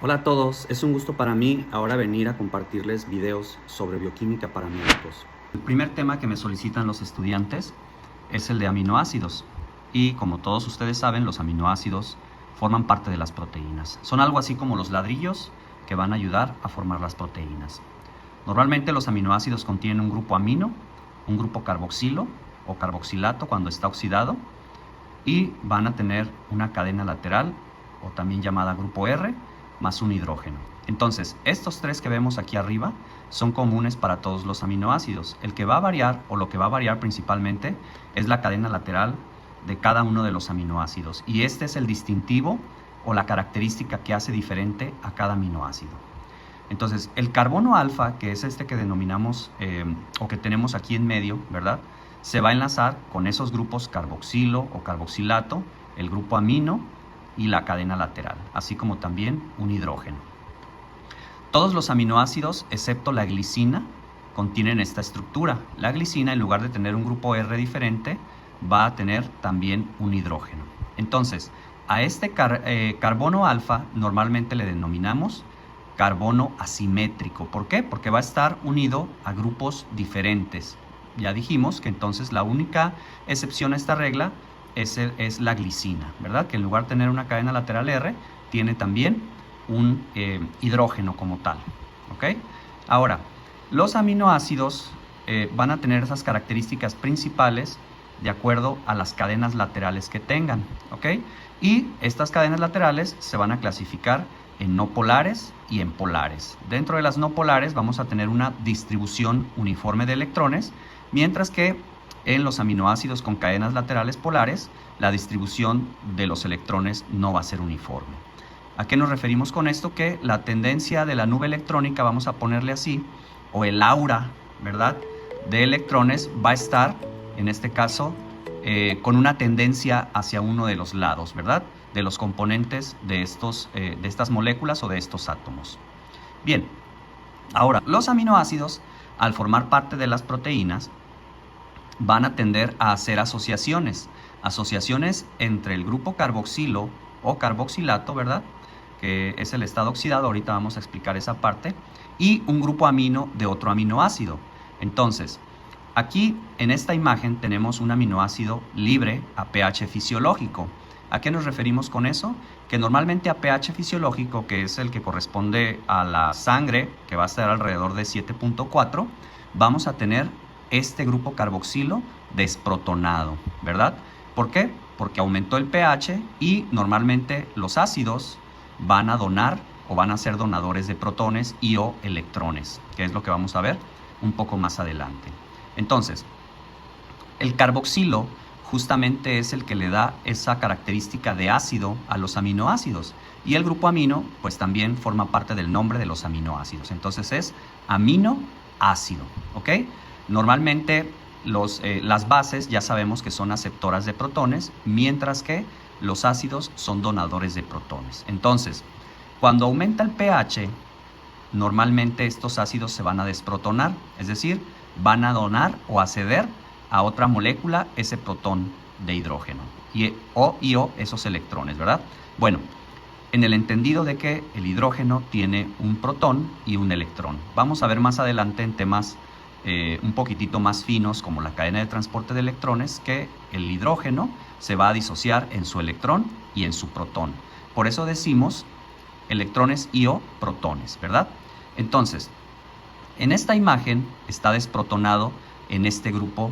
Hola a todos, es un gusto para mí ahora venir a compartirles videos sobre bioquímica para médicos. El primer tema que me solicitan los estudiantes es el de aminoácidos y como todos ustedes saben, los aminoácidos forman parte de las proteínas. Son algo así como los ladrillos que van a ayudar a formar las proteínas. Normalmente los aminoácidos contienen un grupo amino, un grupo carboxilo o carboxilato cuando está oxidado y van a tener una cadena lateral o también llamada grupo R más un hidrógeno. Entonces, estos tres que vemos aquí arriba son comunes para todos los aminoácidos. El que va a variar, o lo que va a variar principalmente, es la cadena lateral de cada uno de los aminoácidos. Y este es el distintivo o la característica que hace diferente a cada aminoácido. Entonces, el carbono alfa, que es este que denominamos o que tenemos aquí en medio, ¿verdad? Se va a enlazar con esos grupos carboxilo o carboxilato, el grupo amino y la cadena lateral, así como también un hidrógeno. Todos los aminoácidos, excepto la glicina, contienen esta estructura. La glicina, en lugar de tener un grupo R diferente, va a tener también un hidrógeno. Entonces, a este carbono alfa normalmente le denominamos carbono asimétrico. ¿Por qué? Porque va a estar unido a grupos diferentes. Ya dijimos que entonces la única excepción a esta regla es la glicina, ¿verdad? Que en lugar de tener una cadena lateral R, tiene también un hidrógeno como tal, ¿ok? Ahora, los aminoácidos van a tener esas características principales de acuerdo a las cadenas laterales que tengan, ¿ok? Y estas cadenas laterales se van a clasificar en no polares y en polares. Dentro de las no polares vamos a tener una distribución uniforme de electrones, mientras que en los aminoácidos con cadenas laterales polares, la distribución de los electrones no va a ser uniforme. ¿A qué nos referimos con esto? Que la tendencia de la nube electrónica, vamos a ponerle así, o el aura, ¿verdad?, de electrones va a estar, en este caso, con una tendencia hacia uno de los lados, ¿verdad?, de los componentes de estas moléculas o de estos átomos. Bien, ahora, los aminoácidos, al formar parte de las proteínas, van a tender a hacer asociaciones entre el grupo carboxilo o carboxilato, ¿verdad?, que es el estado oxidado, ahorita vamos a explicar esa parte, y un grupo amino de otro aminoácido. Entonces, aquí en esta imagen tenemos un aminoácido libre a pH fisiológico. ¿A qué nos referimos con eso? Que normalmente a pH fisiológico, que es el que corresponde a la sangre, que va a estar alrededor de 7.4, vamos a tener este grupo carboxilo desprotonado, ¿verdad? ¿Por qué? Porque aumentó el pH y normalmente los ácidos van a donar o van a ser donadores de protones y o electrones, que es lo que vamos a ver un poco más adelante. Entonces, el carboxilo justamente es el que le da esa característica de ácido a los aminoácidos. Y el grupo amino, pues también forma parte del nombre de los aminoácidos. Entonces es aminoácido, ¿ok? Normalmente las bases ya sabemos que son aceptoras de protones, mientras que los ácidos son donadores de protones. Entonces, cuando aumenta el pH, normalmente estos ácidos se van a desprotonar, es decir, van a donar o a ceder a otra molécula ese protón de hidrógeno o esos electrones, ¿verdad? Bueno, en el entendido de que el hidrógeno tiene un protón y un electrón. Vamos a ver más adelante en temas un poquitito más finos, como la cadena de transporte de electrones, que el hidrógeno se va a disociar en su electrón y en su protón. Por eso decimos electrones y o protones, ¿verdad? Entonces, en esta imagen está desprotonado en este grupo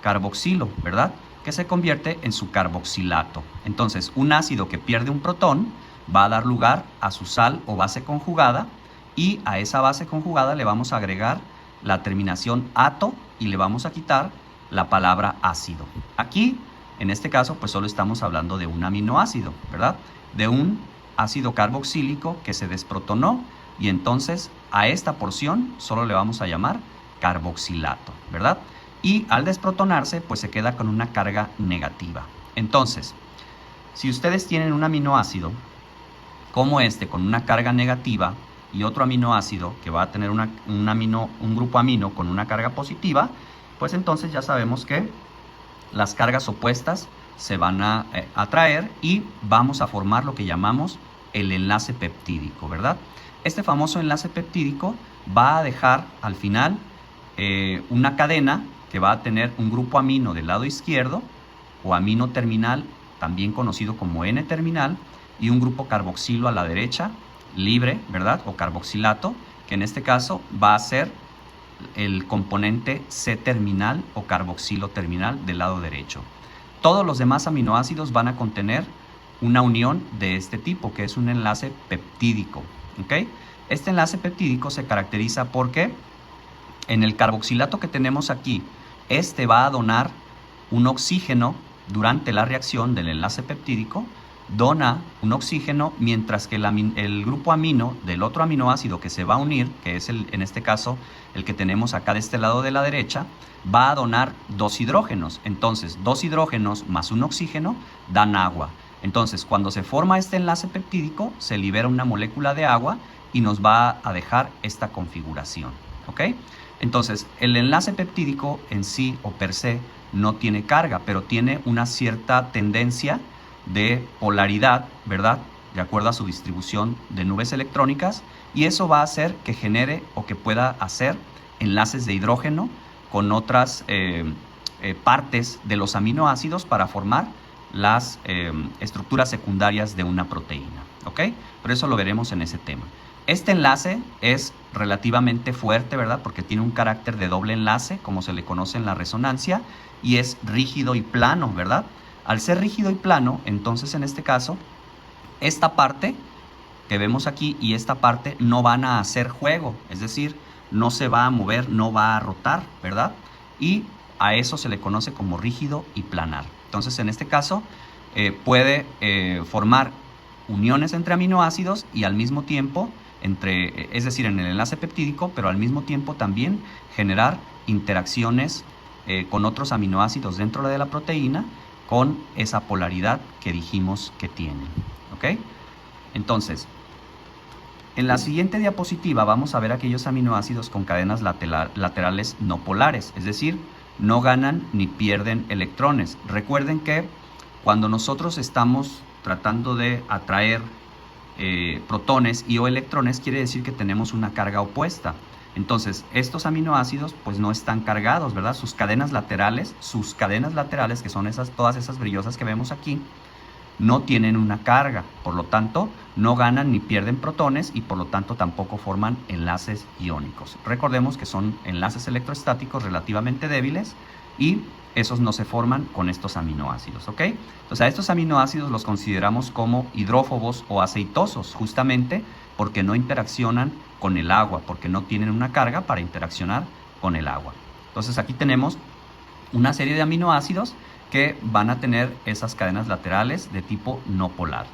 carboxilo, ¿verdad?, que se convierte en su carboxilato. Entonces, un ácido que pierde un protón va a dar lugar a su sal o base conjugada, y a esa base conjugada le vamos a agregar la terminación ato y le vamos a quitar la palabra ácido. Aquí, en este caso, pues solo estamos hablando de un aminoácido, ¿verdad?, de un ácido carboxílico que se desprotonó, y entonces a esta porción solo le vamos a llamar carboxilato, ¿verdad? Y al desprotonarse, pues se queda con una carga negativa. Entonces, si ustedes tienen un aminoácido como este con una carga negativa y otro aminoácido que va a tener un grupo amino con una carga positiva, pues entonces ya sabemos que las cargas opuestas se van a atraer y vamos a formar lo que llamamos el enlace peptídico, ¿verdad? Este famoso enlace peptídico va a dejar al final una cadena que va a tener un grupo amino del lado izquierdo, o amino terminal, también conocido como N-terminal, y un grupo carboxilo a la derecha, libre, ¿verdad? O carboxilato, que en este caso va a ser el componente C-terminal o carboxilo terminal del lado derecho. Todos los demás aminoácidos van a contener una unión de este tipo, que es un enlace peptídico, ¿ok? Este enlace peptídico se caracteriza porque en el carboxilato que tenemos aquí, este va a donar un oxígeno durante la reacción del enlace peptídico, dona un oxígeno, mientras que el grupo amino del otro aminoácido que se va a unir, que es en este caso el que tenemos acá de este lado de la derecha, va a donar 2 hidrógenos. Entonces, 2 hidrógenos más un oxígeno dan agua. Entonces, cuando se forma este enlace peptídico, se libera una molécula de agua y nos va a dejar esta configuración, ¿ok? Entonces, el enlace peptídico en sí o per se no tiene carga, pero tiene una cierta tendencia de polaridad, ¿verdad? De acuerdo a su distribución de nubes electrónicas, y eso va a hacer que genere o que pueda hacer enlaces de hidrógeno con otras partes de los aminoácidos para formar las estructuras secundarias de una proteína, ¿ok? Pero eso lo veremos en ese tema. Este enlace es relativamente fuerte, ¿verdad? Porque tiene un carácter de doble enlace, como se le conoce en la resonancia, y es rígido y plano, ¿verdad? Al ser rígido y plano, entonces en este caso, esta parte que vemos aquí y esta parte no van a hacer juego, es decir, no se va a mover, no va a rotar, ¿verdad? Y a eso se le conoce como rígido y planar. Entonces, en este caso, puede formar uniones entre aminoácidos y al mismo tiempo, es decir, en el enlace peptídico, pero al mismo tiempo también generar interacciones con otros aminoácidos dentro de la proteína con esa polaridad que dijimos que tienen, ¿ok? Entonces, en la siguiente diapositiva vamos a ver aquellos aminoácidos con cadenas laterales no polares, es decir, no ganan ni pierden electrones. Recuerden que cuando nosotros estamos tratando de atraer protones y o electrones, quiere decir que tenemos una carga opuesta. Entonces, estos aminoácidos pues no están cargados, ¿verdad? Sus cadenas laterales, que son todas esas brillosas que vemos aquí, no tienen una carga, por lo tanto no ganan ni pierden protones y por lo tanto tampoco forman enlaces iónicos. Recordemos que son enlaces electrostáticos relativamente débiles y esos no se forman con estos aminoácidos, ¿ok? Entonces a estos aminoácidos los consideramos como hidrófobos o aceitosos, justamente porque no interaccionan con el agua, porque no tienen una carga para interaccionar con el agua. Entonces aquí tenemos una serie de aminoácidos que van a tener esas cadenas laterales de tipo no polar.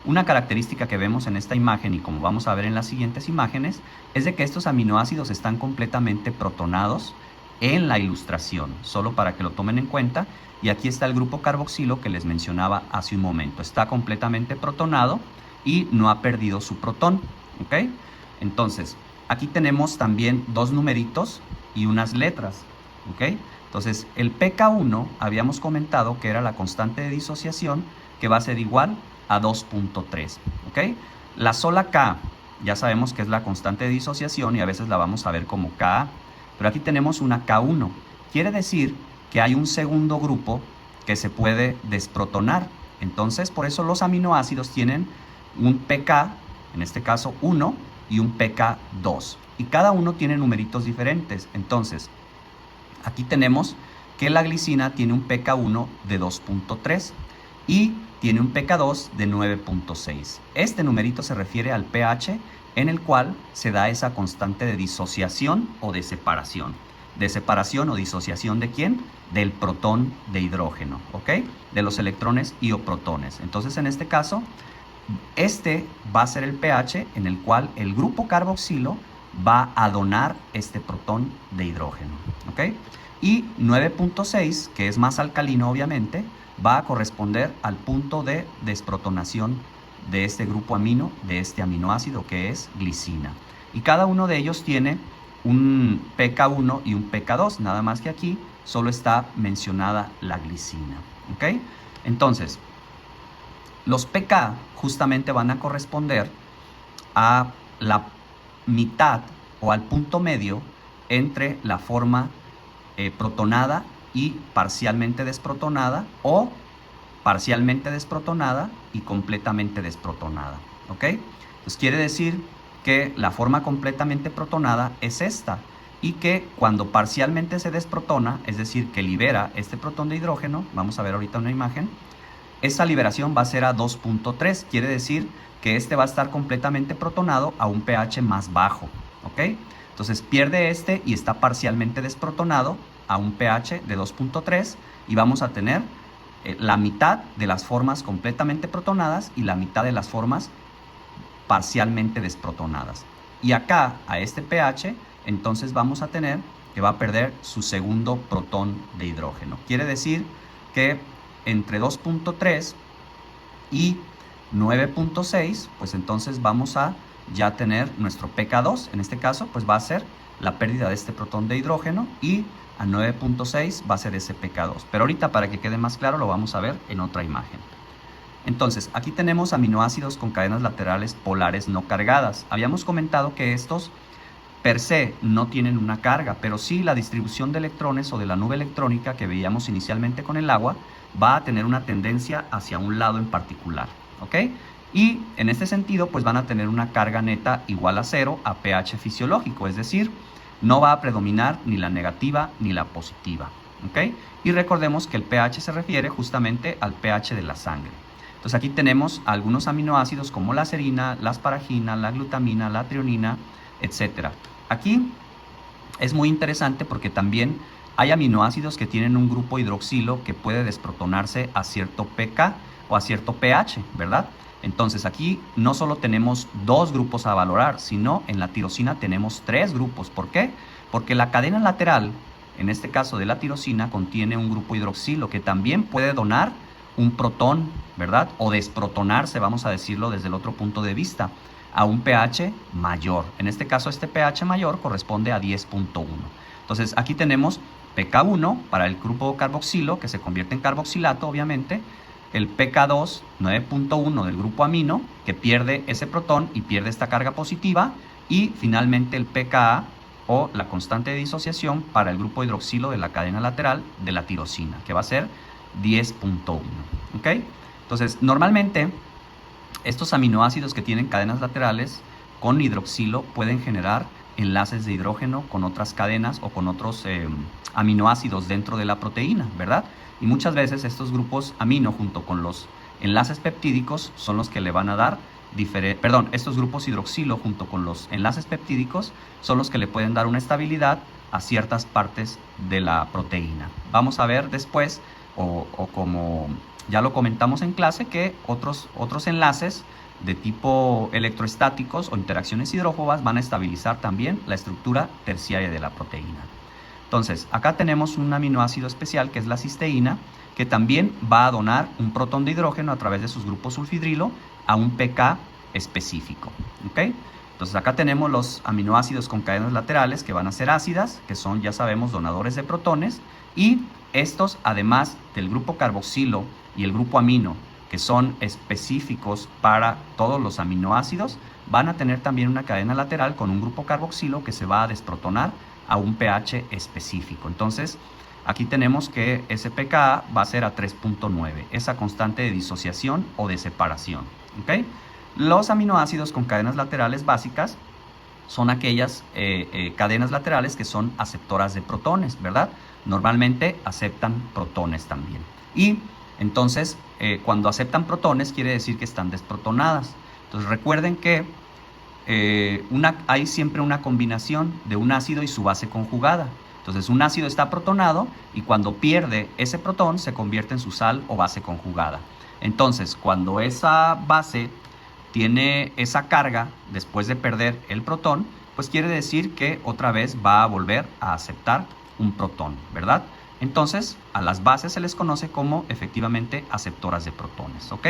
Una característica que vemos en esta imagen y como vamos a ver en las siguientes imágenes es de que estos aminoácidos están completamente protonados en la ilustración, solo para que lo tomen en cuenta. Y aquí está el grupo carboxilo que les mencionaba hace un momento. Está completamente protonado y no ha perdido su protón, ¿ok? Entonces, aquí tenemos también dos numeritos y unas letras, ¿ok? Entonces, el pK1 habíamos comentado que era la constante de disociación, que va a ser igual a 2.3, ¿ok? La sola K, ya sabemos que es la constante de disociación y a veces la vamos a ver como Ka, pero aquí tenemos una K1. Quiere decir que hay un segundo grupo que se puede desprotonar. Entonces, por eso los aminoácidos tienen un pK, en este caso 1, y un pK 2. Y cada uno tiene numeritos diferentes. Entonces, aquí tenemos que la glicina tiene un pK1 de 2.3 y tiene un pK2 de 9.6. Este numerito se refiere al pH en el cual se da esa constante de disociación o de separación. ¿De separación o disociación de quién? Del protón de hidrógeno, ¿ok? De los electrones y o protones. Entonces, en este caso, este va a ser el pH en el cual el grupo carboxilo va a donar este protón de hidrógeno, ¿ok? Y 9.6, que es más alcalino obviamente, va a corresponder al punto de desprotonación de este grupo amino, de este aminoácido que es glicina. Y cada uno de ellos tiene un pK1 y un pK2, nada más que aquí solo está mencionada la glicina, ¿ok? Entonces, Los pK justamente van a corresponder a la mitad o al punto medio entre la forma protonada y parcialmente desprotonada, o parcialmente desprotonada y completamente desprotonada, ¿ok? Entonces quiere decir que la forma completamente protonada es esta, y que cuando parcialmente se desprotona, es decir, que libera este protón de hidrógeno, vamos a ver ahorita una imagen, esa liberación va a ser a 2.3, quiere decir que este va a estar completamente protonado a un pH más bajo, ¿ok? Entonces pierde este y está parcialmente desprotonado a un pH de 2.3, y vamos a tener la mitad de las formas completamente protonadas y la mitad de las formas parcialmente desprotonadas. Y acá, a este pH, entonces vamos a tener que va a perder su segundo protón de hidrógeno. Quiere decir que entre 2.3 y 9.6, pues entonces vamos a ya tener nuestro pK2. En este caso, pues va a ser la pérdida de este protón de hidrógeno, y a 9.6 va a ser ese pK2. Pero ahorita, para que quede más claro, lo vamos a ver en otra imagen. Entonces, aquí tenemos aminoácidos con cadenas laterales polares no cargadas. Habíamos comentado que estos per se no tienen una carga, pero sí la distribución de electrones o de la nube electrónica que veíamos inicialmente con el agua va a tener una tendencia hacia un lado en particular, ¿ok? Y en este sentido, pues van a tener una carga neta igual a 0 a pH fisiológico, es decir, no va a predominar ni la negativa ni la positiva, ¿ok? Y recordemos que el pH se refiere justamente al pH de la sangre. Entonces aquí tenemos algunos aminoácidos como la serina, la asparagina, la glutamina, la trionina, etc. Aquí es muy interesante porque también hay aminoácidos que tienen un grupo hidroxilo que puede desprotonarse a cierto pK o a cierto pH, ¿verdad? Entonces aquí no solo tenemos 2 grupos a valorar, sino en la tirosina tenemos 3 grupos. ¿Por qué? Porque la cadena lateral, en este caso de la tirosina, contiene un grupo hidroxilo que también puede donar un protón, ¿verdad? O desprotonarse, vamos a decirlo desde el otro punto de vista, a un pH mayor. En este caso, este pH mayor corresponde a 10.1. Entonces aquí tenemos pK1 para el grupo carboxilo, que se convierte en carboxilato, obviamente. El pK2, 9.1 del grupo amino, que pierde ese protón y pierde esta carga positiva. Y finalmente el pKa, o la constante de disociación, para el grupo hidroxilo de la cadena lateral de la tirosina, que va a ser 10.1. ¿Ok? Entonces, normalmente estos aminoácidos que tienen cadenas laterales con hidroxilo pueden generar enlaces de hidrógeno con otras cadenas o con otros aminoácidos dentro de la proteína, ¿verdad? Y muchas veces estos grupos amino junto con los enlaces peptídicos son los que le van a dar estos grupos hidroxilo junto con los enlaces peptídicos son los que le pueden dar una estabilidad a ciertas partes de la proteína. Vamos a ver después, o como ya lo comentamos en clase, que otros enlaces de tipo electroestáticos o interacciones hidrófobas van a estabilizar también la estructura terciaria de la proteína. Entonces, acá tenemos un aminoácido especial que es la cisteína, que también va a donar un protón de hidrógeno a través de sus grupos sulfidrilo a un pK específico, ¿ok? Entonces acá tenemos los aminoácidos con cadenas laterales que van a ser ácidas, que son, ya sabemos, donadores de protones, y estos, además del grupo carboxilo y el grupo amino, que son específicos para todos los aminoácidos, van a tener también una cadena lateral con un grupo carboxilo que se va a desprotonar a un pH específico. Entonces, aquí tenemos que ese pKa va a ser a 3.9, esa constante de disociación o de separación, ¿ok? Los aminoácidos con cadenas laterales básicas son aquellas cadenas laterales que son aceptoras de protones, ¿verdad? Normalmente aceptan protones también. Y entonces, cuando aceptan protones, quiere decir que están desprotonadas. Entonces, recuerden que hay siempre una combinación de un ácido y su base conjugada. Entonces, un ácido está protonado y cuando pierde ese protón se convierte en su sal o base conjugada. Entonces, cuando esa base tiene esa carga después de perder el protón, pues quiere decir que otra vez va a volver a aceptar un protón, ¿verdad? Entonces, a las bases se les conoce como efectivamente aceptoras de protones, ¿ok?